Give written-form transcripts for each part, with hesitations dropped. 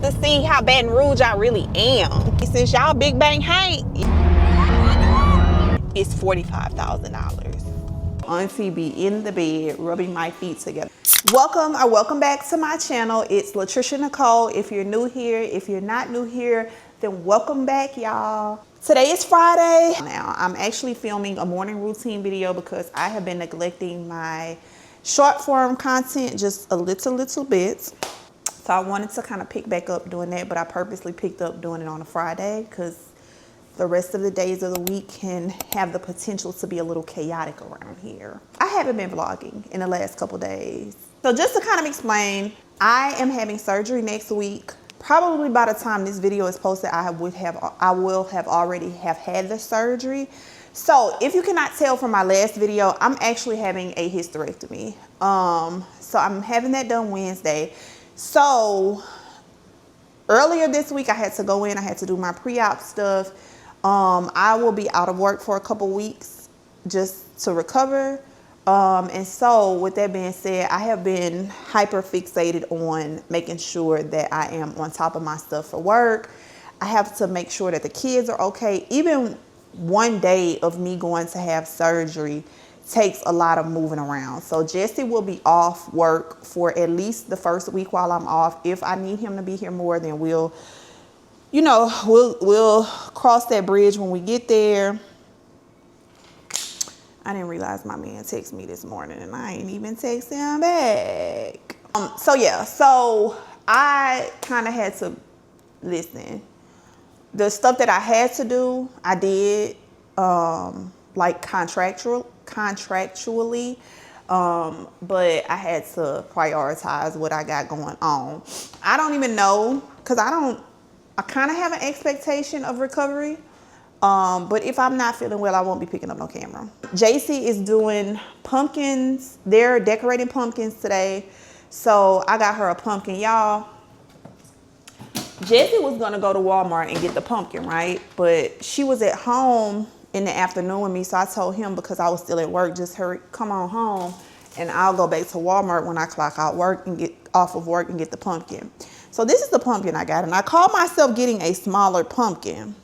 to see how Baton Rouge I really am. Since y'all Big Bang hate, it's $45,000. Auntie be in the bed rubbing my feet together. Welcome back to my channel. It's Latricia Nicole. If you're new here, if you're not new here, then welcome back, y'all. Today is Friday. Now I'm actually filming a morning routine video because I have been neglecting my short form content just a little bit. So I wanted to kind of pick back up doing that, but I purposely picked up doing it on a Friday because the rest of the days of the week can have the potential to be a little chaotic around here. I haven't been vlogging in the last couple days. So just to kind of explain, I am having surgery next week. Probably by the time this video is posted, I will have already had the surgery. So if you cannot tell from my last video, I'm actually having a hysterectomy. So I'm having that done Wednesday. So earlier this week, I had to go in, I had to do my pre-op stuff. I will be out of work for a couple weeks just to recover. And so with that being said, I have been hyper fixated on making sure that I am on top of my stuff for work. I have to make sure that the kids are okay. Even one day of me going to have surgery takes a lot of moving around. So Jesse will be off work for at least the first week while I'm off. If I need him to be here more, then we'll cross that bridge when we get there. I didn't realize my man texted me this morning and I ain't even texted him back. So I kind of had to listen. The stuff that I had to do, I did, like contractually, but I had to prioritize what I got going on. I don't even know, because I kind of have an expectation of recovery. But if I'm not feeling well, I won't be picking up no camera. JC is doing pumpkins. They're decorating pumpkins today. So I got her a pumpkin. Y'all, Jessie was gonna go to Walmart and get the pumpkin, right? But she was at home in the afternoon with me. So I told him, because I was still at work, just hurry, come on home and I'll go back to Walmart when I clock out work and get off of work and get the pumpkin. So this is the pumpkin I got. And I called myself getting a smaller pumpkin.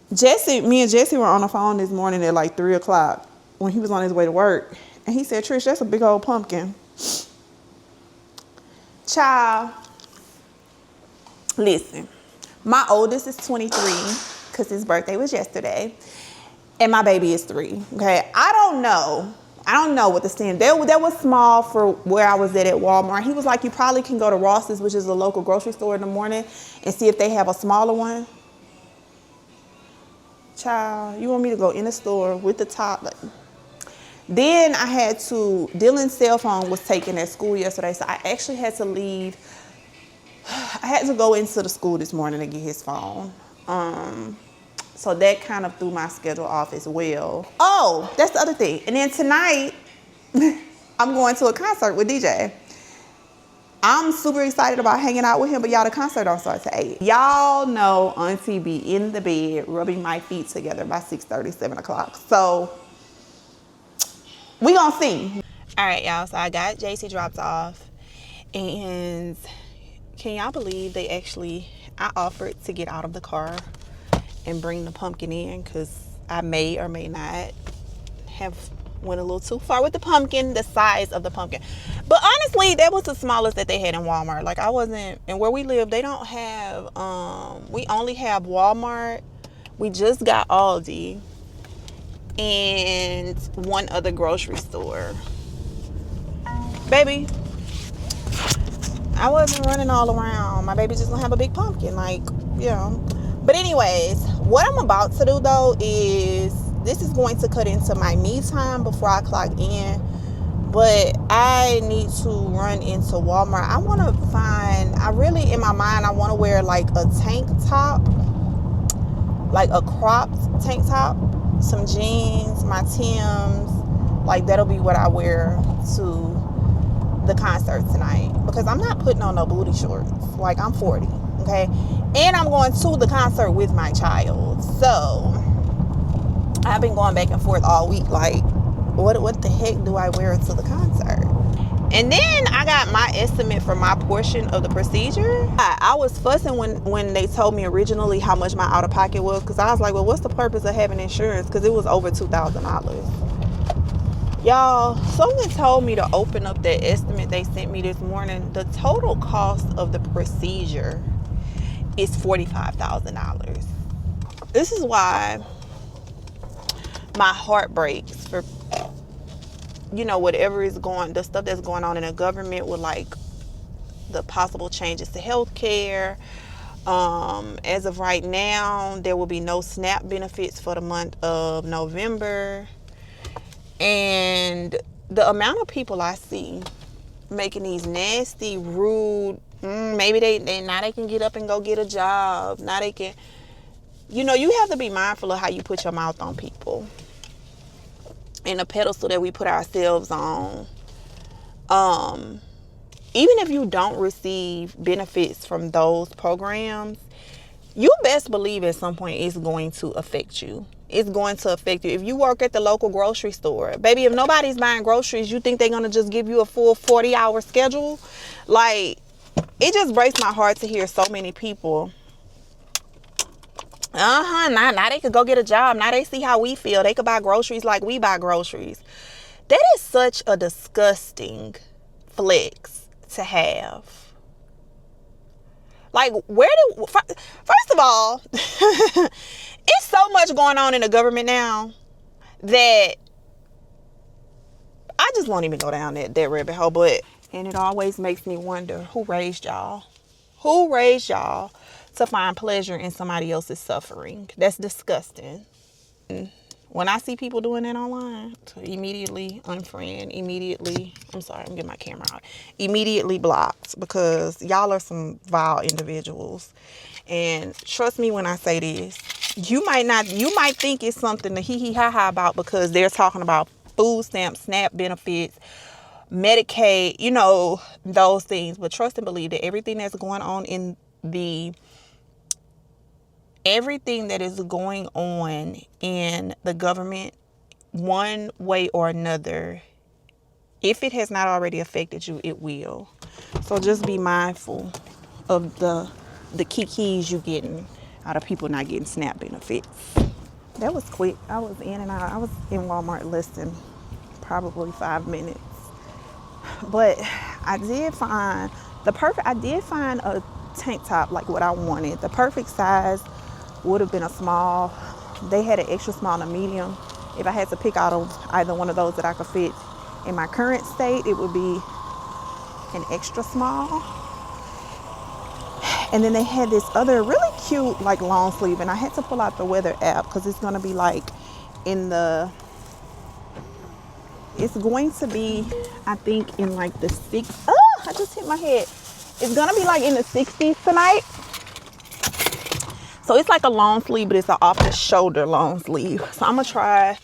Me and Jesse were on the phone this morning at like 3 o'clock when he was on his way to work. And he said, Trish, that's a big old pumpkin. Child, listen, my oldest is 23 because his birthday was yesterday. And my baby is 3, okay? I don't know what the standard. That was small for where I was at Walmart. He was like, you probably can go to Ross's, which is a local grocery store, in the morning and see if they have a smaller one. Child, you want me to go in the store with the top? Then I had to, Dylan's cell phone was taken at school yesterday, so I actually had to leave. I had to go into the school this morning to get his phone. So that kind of threw my schedule off as well. Oh, that's the other thing. And then tonight, I'm going to a concert with DJ. I'm super excited about hanging out with him, but y'all, the concert don't start till 8. Y'all know Auntie be in the bed rubbing my feet together by 6:30, 7 o'clock. So we gonna see. All right, y'all, so I got JC dropped off. And can y'all believe I offered to get out of the car and bring the pumpkin in, because I may or may not have went a little too far with the pumpkin, the size of the pumpkin. But honestly, that was the smallest that they had in Walmart. Like, I wasn't, and where we live, they don't have, we only have Walmart. We just got Aldi and one other grocery store. Baby, I wasn't running all around. My baby just gonna have a big pumpkin, like, you know. But anyways, what I'm about to do though is, this is going to cut into my me time before I clock in. But I need to run into Walmart. I want to find, in my mind, I want to wear like a tank top, like a cropped tank top, some jeans, my Timbs. Like, that'll be what I wear to the concert tonight, because I'm not putting on no booty shorts. Like, I'm 40, okay? And I'm going to the concert with my child. So I've been going back and forth all week, like, what the heck do I wear to the concert? And then I got my estimate for my portion of the procedure. I was fussing when they told me originally how much my out-of-pocket was, because I was like, well, what's the purpose of having insurance? Because it was over $2,000. Y'all, someone told me to open up that estimate they sent me this morning. The total cost of the procedure is $45,000. This is why my heart breaks for, whatever is the stuff that's going on in the government with like the possible changes to healthcare. As of right now, there will be no SNAP benefits for the month of November. And the amount of people I see making these nasty, rude, maybe they now they can get up and go get a job. Now they can, you have to be mindful of how you put your mouth on people. And the pedestal that we put ourselves on. Even if you don't receive benefits from those programs, you best believe at some point it's going to affect you. It's going to affect you. If you work at the local grocery store, baby, if nobody's buying groceries, you think they're going to just give you a full 40-hour schedule? Like, it just breaks my heart to hear so many people. Now they could go get a job. Now they see how we feel. They could buy groceries like we buy groceries. That is such a disgusting flex to have. Like, first of all, it's so much going on in the government now that I just won't even go down that rabbit hole. And it always makes me wonder, who raised y'all? Who raised y'all to find pleasure in somebody else's suffering? That's disgusting. When I see people doing that online, immediately unfriend, I'm getting my camera out. Immediately blocked, because y'all are some vile individuals. And trust me when I say this, you might think it's something to hee hee ha ha about, because they're talking about food stamps, SNAP benefits, Medicaid, those things. But trust and believe that everything that's going on everything that is going on in the government, one way or another, if it has not already affected you, it will. So just be mindful of the kikis you getting out of people not getting SNAP benefits. That was quick. I was in and out. I was in Walmart less than probably 5 minutes. But I did find a tank top like what I wanted. The perfect size would have been a small. They had an extra small and a medium. If I had to pick out of either one of those that I could fit in my current state, it would be an extra small. And then they had this other really cute like long sleeve, and I had to pull out the weather app because it's going to be like it's going to be, I think, in like the I just hit my head. It's going to be like in the 60s tonight. So it's like a long sleeve, but it's an off the shoulder long sleeve. So I'm going to try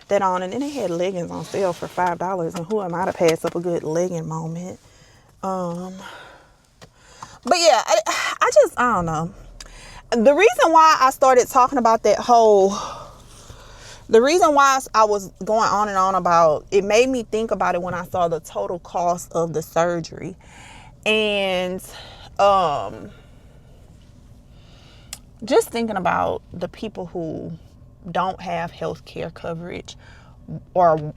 that on. And then they had leggings on sale for $5. And who am I to pass up a good legging moment? But yeah, I don't know. The reason why I started talking about the reason why I was going on and on about it made me think about it when I saw the total cost of the surgery. And just thinking about the people who don't have health care coverage, or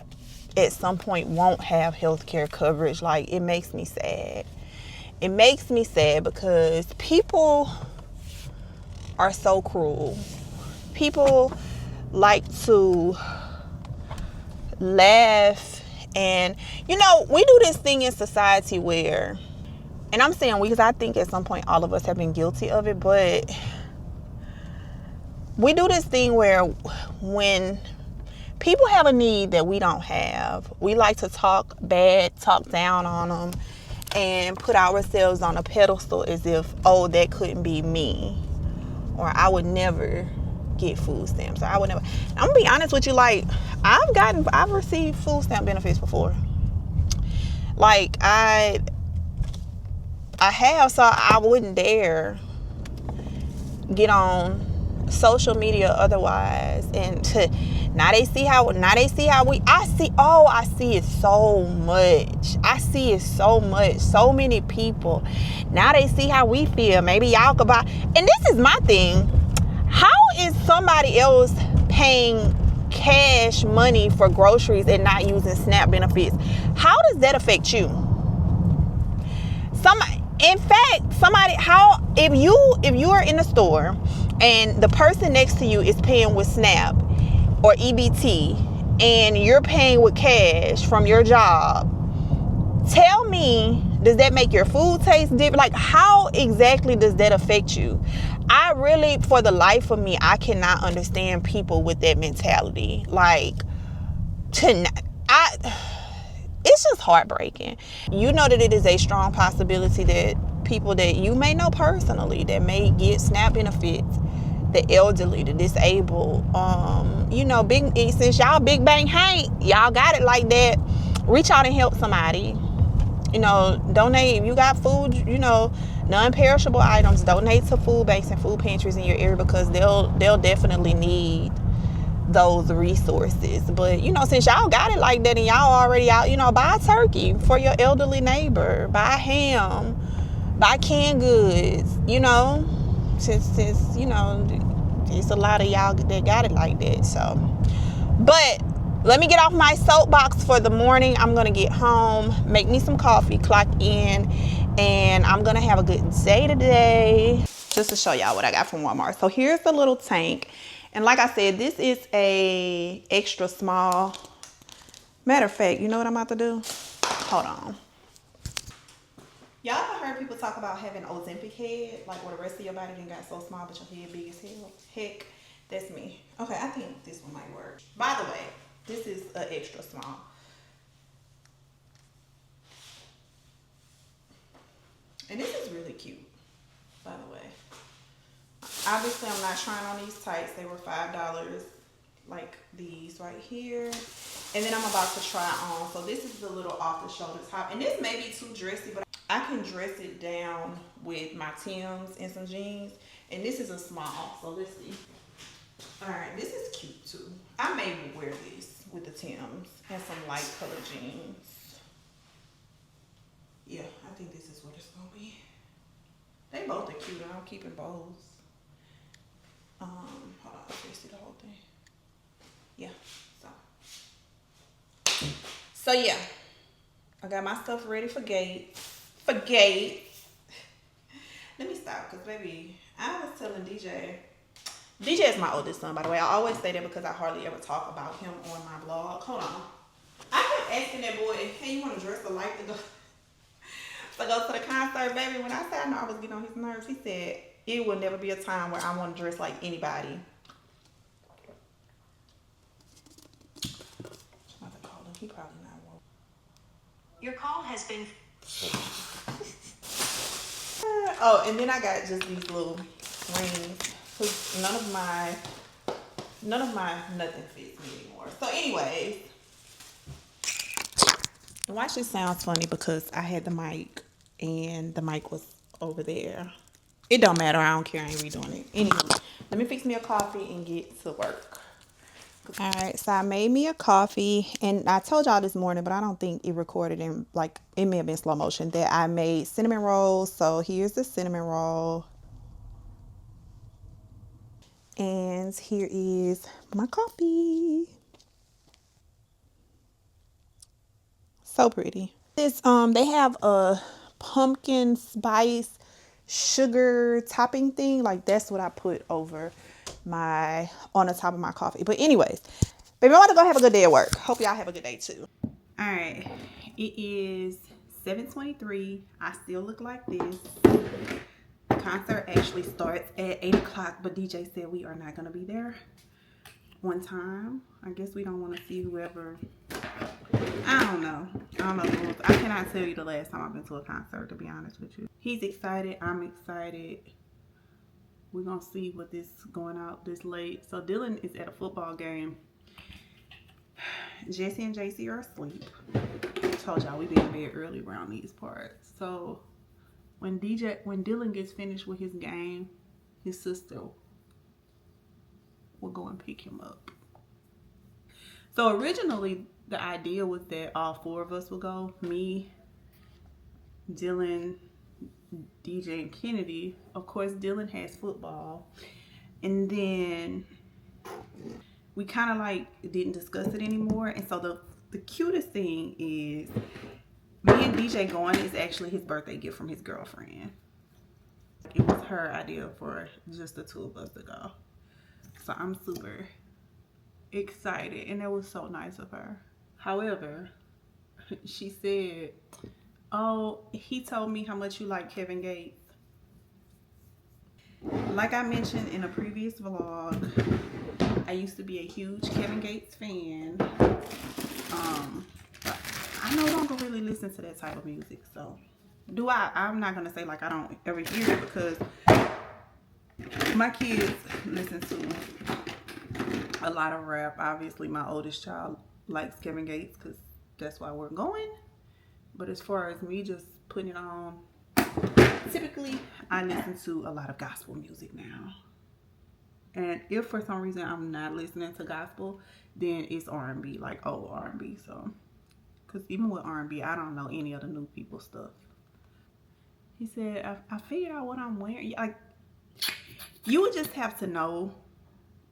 at some point won't have health care coverage, like, it makes me sad. It makes me sad because people are so cruel. People like to laugh, and we do this thing in society where, and I'm saying we because I think at some point all of us have been guilty of it, but we do this thing where when people have a need that we don't have, we like to talk down on them and put ourselves on a pedestal as if, oh, that couldn't be me, or I would never get food stamps, or I would never. I'm gonna be honest with you, like, I've received food stamp benefits before. Like, I have, so I wouldn't dare get on social media otherwise, and now they see how I see it so much. I see it so much. So many people. Now they see how we feel. Maybe y'all could buy. And this is my thing. How is somebody else paying cash money for groceries and not using SNAP benefits? How does that affect you? If you are in a store and the person next to you is paying with SNAP or EBT and you're paying with cash from your job, tell me, does that make your food taste different? Like, how exactly does that affect you? I really, for the life of me, I cannot understand people with that mentality. Like, it's just heartbreaking. You know that it is a strong possibility that people that you may know personally that may get SNAP benefits, the elderly, the disabled, since y'all big bang hank, y'all got it like that, reach out and help somebody. Donate. If you got food, non-perishable items, donate to food banks and food pantries in your area, because they'll definitely need those resources. But since y'all got it like that and y'all already out, buy a turkey for your elderly neighbor, buy ham, buy canned goods, since it's a lot of y'all that got it like that. So, but let me get off my soapbox for the morning. I'm gonna get home, make me some coffee, clock in, and I'm gonna have a good day today. Just to show y'all what I got from Walmart. So here's the little tank. And like I said, this is a extra small. Matter of fact, you know what I'm about to do? Hold on. Y'all ever heard people talk about having Ozempic head? Like where the rest of your body didn't got so small, but your head big as hell? Heck, that's me. Okay, I think this one might work. By the way, this is an extra small. And this is really cute, by the way. Obviously, I'm not trying on these tights. They were $5, like these right here. And then I'm about to try on. So this is the little off-the-shoulder top. And this may be too dressy, but I can dress it down with my Timbs and some jeans. And this is a small, so let's see. All right, this is cute too. I may wear this with the Timbs and some light color jeans. Yeah, I think this is what it's gonna be. They both are cute, and I'm keeping both. Hold on, let me see the whole thing. Yeah, so yeah, I got my stuff ready for Gates. Let me stop, because baby, I was telling DJ is my oldest son, by the way. I always say that because I hardly ever talk about him on my blog. Hold on. I kept asking that boy, hey, you want to dress alike to go to the concert, baby? When I said I know I was getting on his nerves, he said, it will never be a time where I want to dress like anybody. I'm about to call him. He probably not woke. Your call has been... Oh, and then I got just these little rings. Cause none of my nothing fits me anymore. So anyways, watch, this sounds funny because I had the mic and the mic was over there. It don't matter. I don't care. I ain't redoing it. Anyway, let me fix me a coffee and get to work. All right, so I made me a coffee, and I told y'all this morning, but I don't think it recorded in, like, it may have been slow motion, that I made cinnamon rolls. So here's the cinnamon roll. And here is my coffee. So pretty. This they have a pumpkin spice sugar topping thing. Like, that's what I put over on the top of my coffee. But anyways, baby, I want to go have a good day at work. Hope y'all have a good day too. All right, it is 7:23. I still look like this. The concert actually starts at 8 o'clock, but DJ said we are not going to be there on time. I guess we don't want to see whoever. I don't know the rules. I cannot tell you the last time I've been to a concert, to be honest with you. He's excited. I'm excited. We're going to see what this going out this late. So Dylan is at a football game. Jesse and JC are asleep. I told y'all we be in bed early around these parts. So when Dylan gets finished with his game, his sister will go and pick him up. So originally the idea was that all 4 of us would go. Me, Dylan, DJ, and Kennedy. Of course, Dylan has football. And then we kind of like didn't discuss it anymore. And so the cutest thing is me and DJ going is actually his birthday gift from his girlfriend. It was her idea for just the 2 of us to go. So I'm super excited, and that was so nice of her. However, she said, oh, he told me how much you like Kevin Gates. Like I mentioned in a previous vlog, I used to be a huge Kevin Gates fan. But I no longer really listen to that type of music. So I'm not gonna say like I don't ever hear it, because my kids listen to a lot of rap. Obviously my oldest child likes Kevin Gates because that's why we're going. But as far as me just putting it on, typically I listen to a lot of gospel music now. And if for some reason I'm not listening to gospel, then it's R&B, like old R&B. So, because even with R&B, I don't know any of the new people stuff. He said, I figured out what I'm wearing. Like, you would just have to know.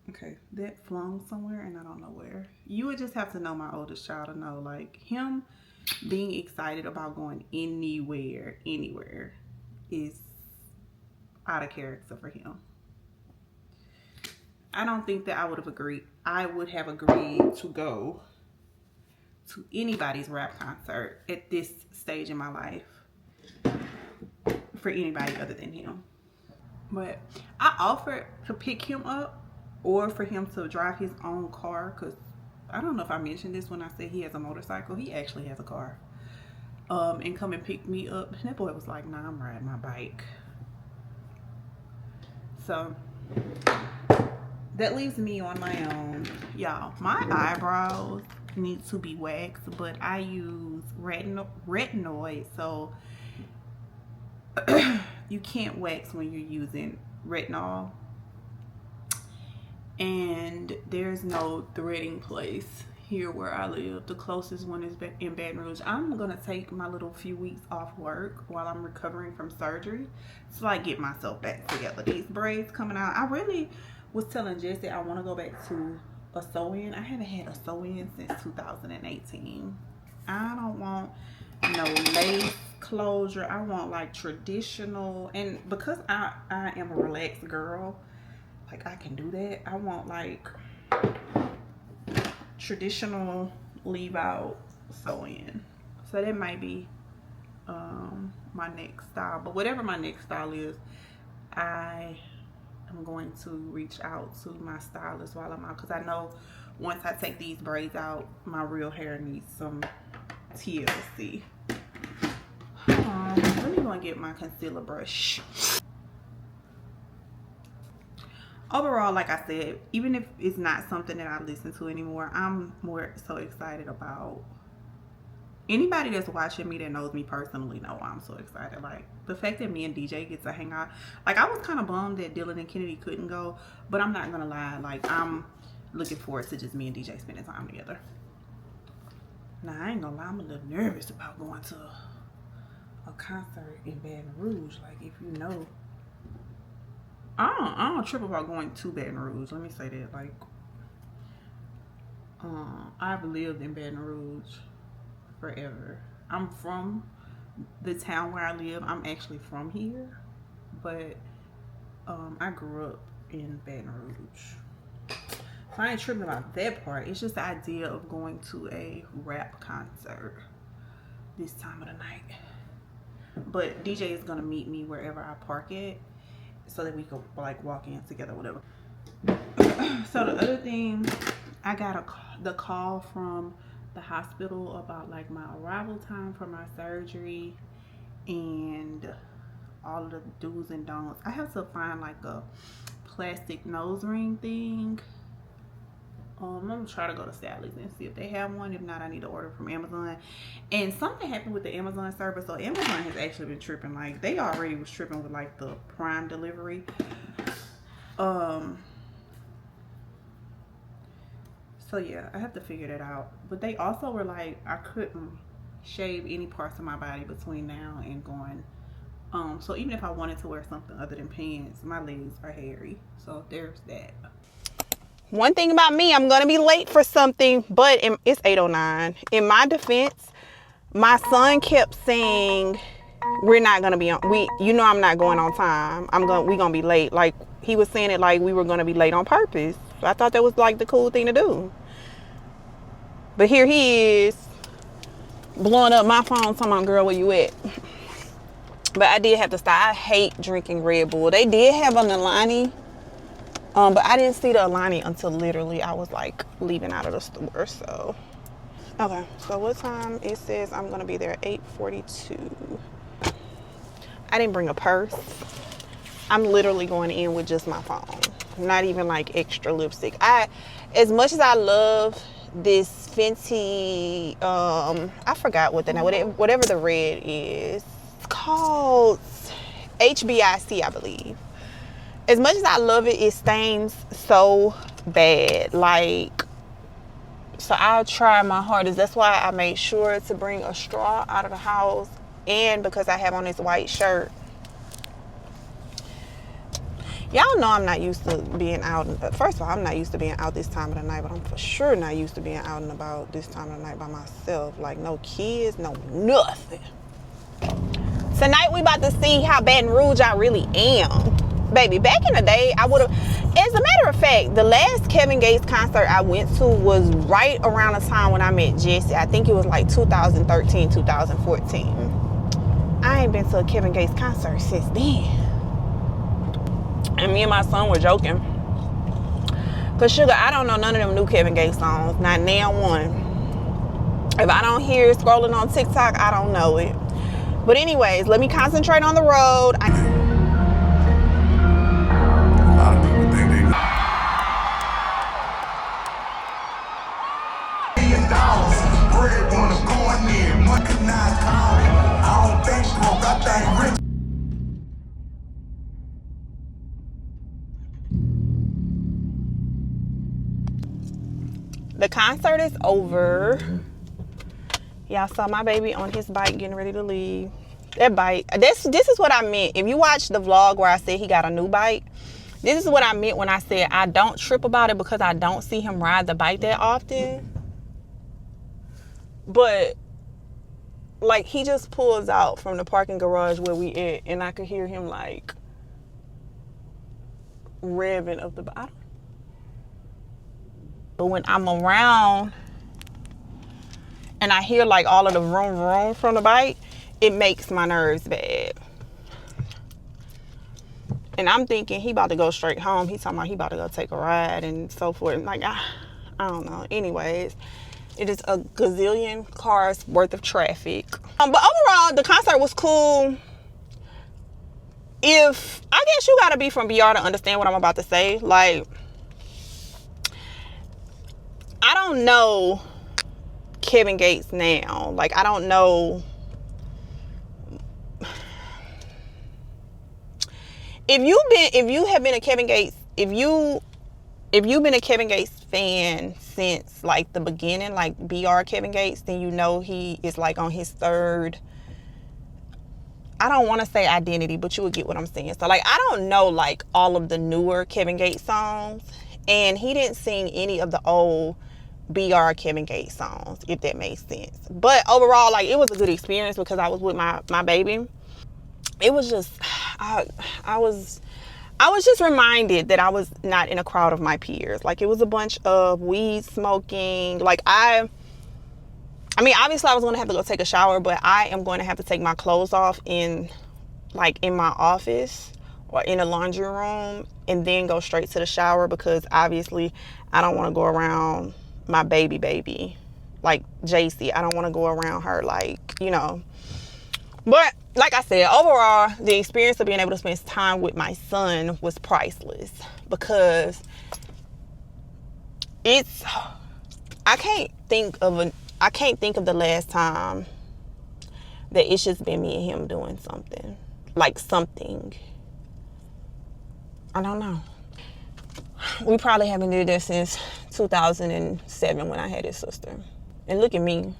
Okay, that flung somewhere and I don't know where. You would just have to know my oldest child to know, like, him being excited about going anywhere is out of character for him. I don't think that I would have agreed to go to anybody's rap concert at this stage in my life for anybody other than him. But I offered to pick him up or for him to drive his own car, because I don't know if I mentioned this when I said he has a motorcycle. He actually has a car. And come and pick me up. And that boy was like, nah, I'm riding my bike. So that leaves me on my own. Y'all, my eyebrows need to be waxed, but I use retinoid, so you can't wax when you're using retinol. And there's no threading place here where I live. The closest one is in Baton Rouge. I'm gonna take my little few weeks off work while I'm recovering from surgery so I get myself back together. These braids coming out, I really was telling Jesse I want to go back to a sew-in. I haven't had a sew-in since 2018. I don't want no lace closure. I want like traditional, and because I am a relaxed girl, like I can do that. I want like traditional leave out sew-in. So that might be my next style. But whatever my next style is, I'm going to reach out to my stylist while I'm out, because I know once I take these braids out, my real hair needs some TLC. Let me go and get my concealer brush. Overall, like I said, even if it's not something that I listen to anymore, I'm more so excited about. Anybody that's watching me that knows me personally know I'm so excited. Like, the fact that me and DJ get to hang out. Like, I was kind of bummed that Dylan and Kennedy couldn't go, but I'm not gonna lie. Like, I'm looking forward to just me and DJ spending time together. Now, I ain't gonna lie, I'm a little nervous about going to a concert in Baton Rouge. Like, if you know, I don't trip about going to Baton Rouge. Let me say that. Like, I've lived in Baton Rouge forever. I'm from the town where I live. I'm actually from here, but I grew up in Baton Rouge. So I ain't tripping about that part. It's just the idea of going to a rap concert this time of the night. But DJ is gonna meet me wherever I park it, so that we could like walk in together, whatever. So the other thing, I got the call from the hospital about like my arrival time for my surgery and all of the do's and don'ts. I have to find like a plastic nose ring thing. I'm gonna try to go to Sally's and see if they have one. If not, I need to order from Amazon. And something happened with the Amazon service. So Amazon has actually been tripping. Like, they already was tripping with like the Prime delivery. So yeah, I have to figure that out. But they also were like, I couldn't shave any parts of my body between now and going. So even if I wanted to wear something other than pants, my legs are hairy. So there's that. One thing about me, I'm gonna be late for something, but it's 8:09. In my defense, my son kept saying, "We're not gonna be on. I'm not going on time. We gonna be late." Like he was saying it like we were gonna be late on purpose. So I thought that was like the cool thing to do. But here he is, blowing up my phone, talking about, "Girl, where you at?" But I did have to stop. I hate drinking Red Bull. They did have an Alani, but I didn't see the Alani until literally I was like leaving out of the store. So, okay. So what time? It says I'm gonna be there at 8:42. I didn't bring a purse. I'm literally going in with just my phone. Not even like extra lipstick. As much as I love this Fenty, I forgot what the name, whatever the red is. It's called HBIC, I believe. As much as I love it, it stains so bad. Like, so I'll try my hardest. That's why I made sure to bring a straw out of the house. And because I have on this white shirt. Y'all know I'm not used to being out. First of all, I'm not used to being out this time of the night, but I'm for sure not used to being out and about this time of the night by myself. Like, no kids, no nothing. Tonight, we about to see how Baton Rouge I really am. Baby, back in the day, I would have... As a matter of fact, the last Kevin Gates concert I went to was right around the time when I met Jesse. I think it was like 2013, 2014. I ain't been to a Kevin Gates concert since then. And me and my son were joking. Cause sugar, I don't know none of them new Kevin Gates songs. Not now one. If I don't hear it scrolling on TikTok, I don't know it. But anyways, let me concentrate on the road. A lot of people think they $1,000,000. Bread wanna go in there. Money not counting. I don't think broke. I think rich. The concert is over. Y'all saw my baby on his bike getting ready to leave. That bike, this is what I meant. If you watch the vlog where I said he got a new bike, this is what I meant when I said I don't trip about it because I don't see him ride the bike that often. But like, he just pulls out from the parking garage where we at, and I could hear him like revving up the bike. But when I'm around and I hear like all of the vroom vroom from the bike, it makes my nerves bad. And I'm thinking he about to go straight home. He's talking about he about to go take a ride and so forth. Like, I don't know. Anyways, it is a gazillion cars worth of traffic. But overall, the concert was cool. I guess you gotta be from BR to understand what I'm about to say. Like, I don't know Kevin Gates now. Like, I don't know. If you've been a Kevin Gates fan since like the beginning, like BR Kevin Gates, then you know he is like on his third, I don't want to say identity, but you will get what I'm saying. So like, I don't know like all of the newer Kevin Gates songs, and he didn't sing any of the old BR Kevin Gates songs, if that makes sense. But overall, like, it was a good experience because I was with my baby. It was just, I was just reminded that I was not in a crowd of my peers. Like, it was a bunch of weed smoking. Like, I mean, obviously I was going to have to go take a shower, but I am going to have to take my clothes off in my office or in a laundry room and then go straight to the shower, because obviously I don't want to go around my baby like JC. I don't want to go around her, like, you know. But like I said, overall, the experience of being able to spend time with my son was priceless, because I can't think of the last time that it's just been me and him doing something. Like, something. I don't know. We probably haven't did this since 2006. 7 when I had his sister. And look at me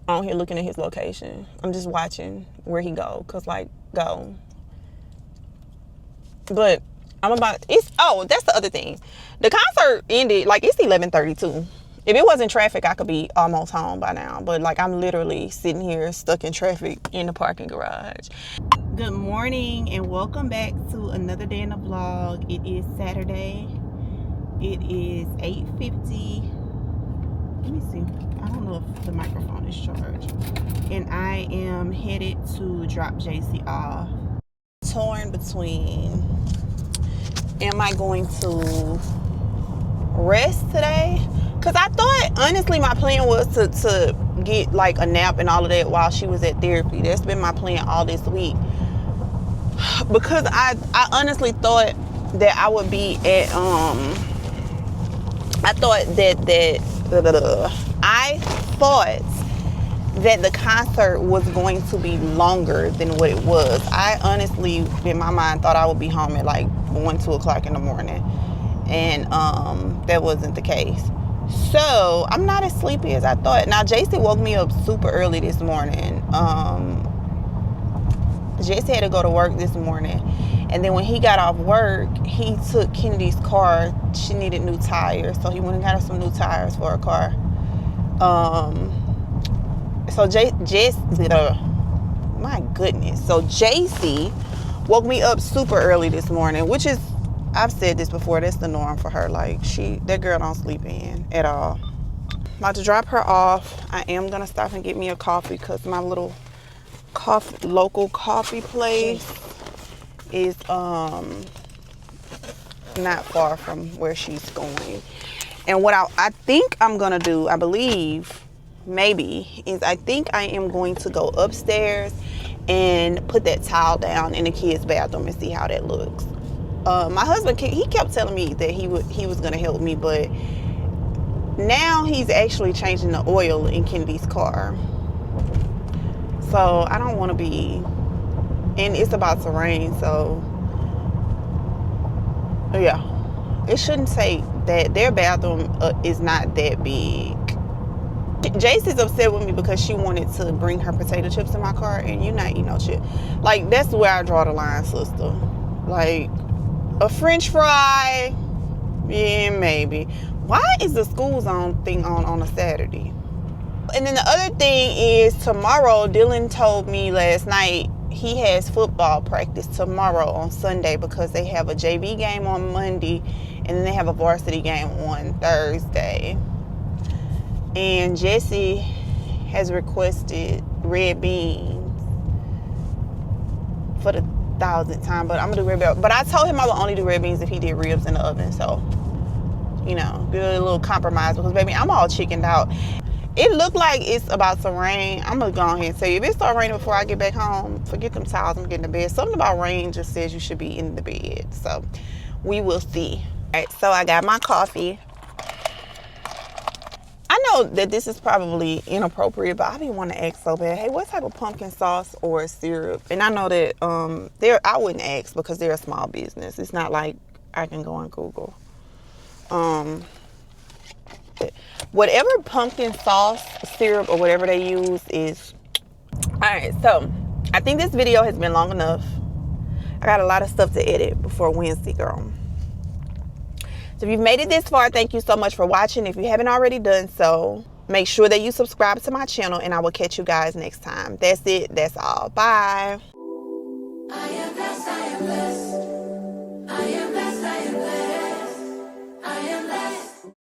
on here looking at his location. I'm just watching where he go. Cause like, go. But that's the other thing. The concert ended, like, it's 11:32. If it wasn't traffic, I could be almost home by now. But like, I'm literally sitting here stuck in traffic in the parking garage. Good morning and welcome back to another day in the vlog. It is Saturday. It is 8:50. Let me see. I don't know if the microphone is charged. And I am headed to drop JC off. Torn between, am I going to rest today? Because I thought, honestly, my plan was to get like a nap and all of that while she was at therapy. That's been my plan all this week. Because I honestly thought that I would be at, I thought that the concert was going to be longer than what it was. I honestly, in my mind, thought I would be home at like 1, 2 o'clock in the morning. And that wasn't the case. So I'm not as sleepy as I thought. Now, JC woke me up super early this morning. JC had to go to work this morning. And then when he got off work, he took Kennedy's car. She needed new tires. So he went and got her some new tires for her car. So my goodness. So JC woke me up super early this morning, which is, I've said this before, that's the norm for her. Like, that girl don't sleep in at all. About to drop her off. I am gonna stop and get me a coffee because my little local coffee place is not far from where she's going. And what I think I'm gonna do, I believe, maybe, is I think I am going to go upstairs and put that towel down in the kids' bathroom and see how that looks. My husband, he kept telling me that he was gonna help me, but now he's actually changing the oil in Kennedy's car. So I don't want to be, and it's about to rain, so yeah, it shouldn't take that. Their bathroom is not that big. Jaycee's upset with me because she wanted to bring her potato chips in my car, and you're not eating no chip. Like, that's where I draw the line, sister. Like, a French fry, yeah, maybe. Why is the school zone thing on a Saturday? And then the other thing is, tomorrow, Dylan told me last night he has football practice tomorrow on Sunday because they have a JV game on Monday and then they have a varsity game on Thursday. And Jesse has requested red beans for the 1,000th time, but I'm gonna do red beans. But I told him I would only do red beans if he did ribs in the oven. So, you know, do a little compromise because, baby, I'm all chickened out. It looked like it's about to rain. I'm gonna go ahead and tell you, if it starts raining before I get back home, forget them towels. I'm getting to bed. Something about rain just says you should be in the bed. So we will see. All right, so I got my coffee. I know that this is probably inappropriate, but I be wanting to ask so bad, hey, what type of pumpkin sauce or syrup? And I know that I wouldn't ask because they're a small business. It's not like I can go on Google. Whatever pumpkin sauce, syrup, or whatever they use is... Alright, so I think this video has been long enough. I got a lot of stuff to edit before Wednesday, girl. So if you've made it this far, thank you so much for watching. If you haven't already done so, make sure that you subscribe to my channel and I will catch you guys next time. That's it. That's all. Bye.